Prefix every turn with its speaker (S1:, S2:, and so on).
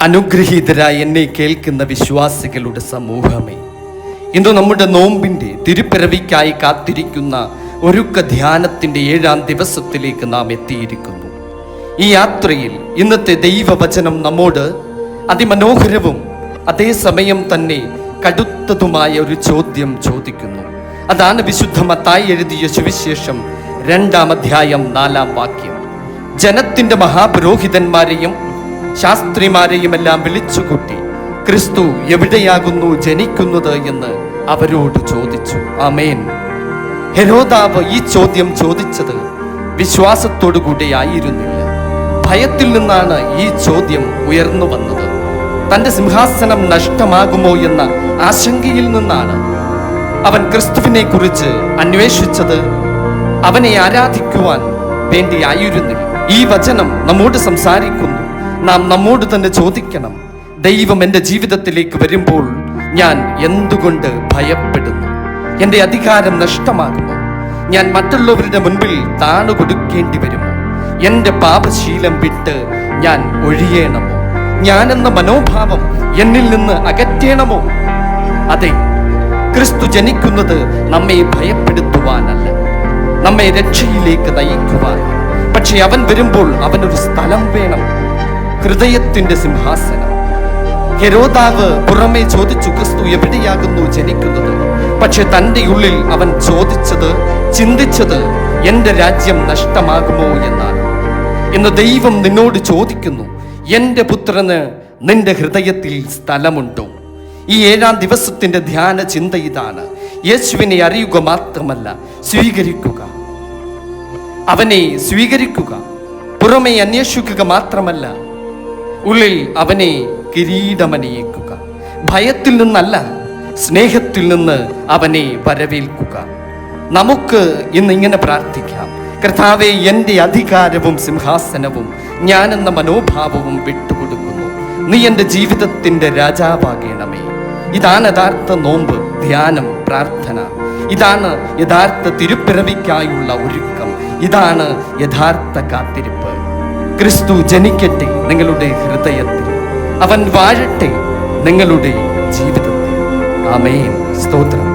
S1: അനുഗ്രഹീതരായി എന്നെ കേൾക്കുന്ന വിശ്വാസികളുടെ സമൂഹമേ, ഇന്ന് നമ്മുടെ നോമ്പിൻ്റെ തിരുപ്പിറവിക്കായി കാത്തിരിക്കുന്ന ഒരുക്ക ധ്യാനത്തിൻ്റെ 7-ാം ദിവസത്തിലേക്ക് നാം എത്തിയിരിക്കുന്നു. ഈ യാത്രയിൽ ഇന്നത്തെ ദൈവവചനം നമ്മോട് അതിമനോഹരവും അതേസമയം തന്നെ കടുത്തതുമായ ഒരു ചോദ്യം ചോദിക്കുന്നു. അതാണ് വിശുദ്ധ മത്തായി എഴുതിയ സുവിശേഷം 2-ാം അധ്യായം 4-ാം വാക്യം. ജനത്തിൻ്റെ മഹാപുരോഹിതന്മാരെയും ശാസ്ത്രിമാരെയും എല്ലാം വിളിച്ചുകൂട്ടി ക്രിസ്തു എവിടെയാകുന്നു ജനിക്കുന്നത് എന്ന് അവരോട് ചോദിച്ചു. ആമേൻ. ഹെരോദാവ് ഈ ചോദ്യം ചോദിച്ചത് വിശ്വാസത്തോടു കൂടെ ആയിരുന്നില്ല. ഭയത്തിൽ നിന്നാണ് ഈ ചോദ്യം ഉയർന്നു വന്നത്. തൻ്റെ സിംഹാസനം നഷ്ടമാകുമോ എന്ന ആശങ്കയിൽ നിന്നാണ് അവൻ ക്രിസ്തുവിനെ കുറിച്ച് അന്വേഷിച്ചത്. അവനെ ആരാധിക്കുവാൻ വേണ്ടി ആയിരുന്നില്ല. ഈ വചനം നമ്മോട് സംസാരിക്കുന്നു. നാം നമ്മോട് തന്നെ ചോദിക്കണം, ദൈവം എൻ്റെ ജീവിതത്തിലേക്ക് വരുമ്പോൾ ഞാൻ എന്തുകൊണ്ട് ഭയപ്പെടുന്നു? എൻ്റെ അധികാരം നഷ്ടമാകുമോ? ഞാൻ മറ്റുള്ളവരുടെ മുൻപിൽ താണു കൊടുക്കേണ്ടി വരുമോ? എൻ്റെ പാപശീലം വിട്ട് ഞാൻ ഒഴിയണമോ? ഞാനെന്ന മനോഭാവം എന്നിൽ നിന്ന് അകറ്റണമോ? അതെ, ക്രിസ്തു ജനിക്കുന്നത് നമ്മെ ഭയപ്പെടുത്തുവാനല്ല, നമ്മെ രക്ഷയിലേക്ക് നയിക്കുവാൻ. പക്ഷെ അവൻ വരുമ്പോൾ അവനൊരു സ്ഥലം വേണം, ഹൃദയത്തിന്റെ സിംഹാസനം. ഹെരോദാവ് പുറമേ ചോദിച്ചു ക്രിസ്തു എവിടെയാകുന്നു ജനിക്കുന്നത്. പക്ഷെ തൻ്റെ ഉള്ളിൽ അവൻ ചിന്തിച്ചത് എൻ്റെ രാജ്യം നഷ്ടമാകുമോ എന്നാണ്. ഇന്ന് ദൈവം നിന്നോട് ചോദിക്കുന്നു, എൻ്റെ പുത്രന് നിന്റെ ഹൃദയത്തിൽ സ്ഥലമുണ്ടോ? ഈ 7-ാം ദിവസത്തിന്റെ ധ്യാന ചിന്ത ഇതാണ്. യേശുവിനെ അറിയുക മാത്രമല്ല, സ്വീകരിക്കുക. അവനെ സ്വീകരിക്കുക. പുറമെ അന്വേഷിക്കുക മാത്രമല്ല, ഉള്ളിൽ അവനെ കിരീടമണിയിക്കുക. ഭയത്തിൽ നിന്നല്ല, സ്നേഹത്തിൽ നിന്ന് അവനെ വരവേൽക്കുക. നമുക്ക് ഇന്ന് ഇങ്ങനെ പ്രാർത്ഥിക്കാം: കർത്താവേ, എൻ്റെ അധികാരവും സിംഹാസനവും ഞാനെന്ന മനോഭാവവും വിട്ടുകൊടുക്കുന്നു. നീ എൻ്റെ ജീവിതത്തിൻ്റെ രാജാവാകണമേ. ഇതാണ് യഥാർത്ഥ നോമ്പ്, ധ്യാനം, പ്രാർത്ഥന. ഇതാണ് യഥാർത്ഥ തിരുപ്പിറവിക്കായുള്ള ഒരുക്കം. ഇതാണ് യഥാർത്ഥ കാത്തിരിപ്പ്. ക്രിസ്തു ജനിക്കട്ടെ നിങ്ങളുടെ ഹൃദയത്തിൽ. അവൻ വാഴട്ടെ നിങ്ങളുടെ ജീവിതത്തിൽ. ആമേൻ. സ്തോത്രം.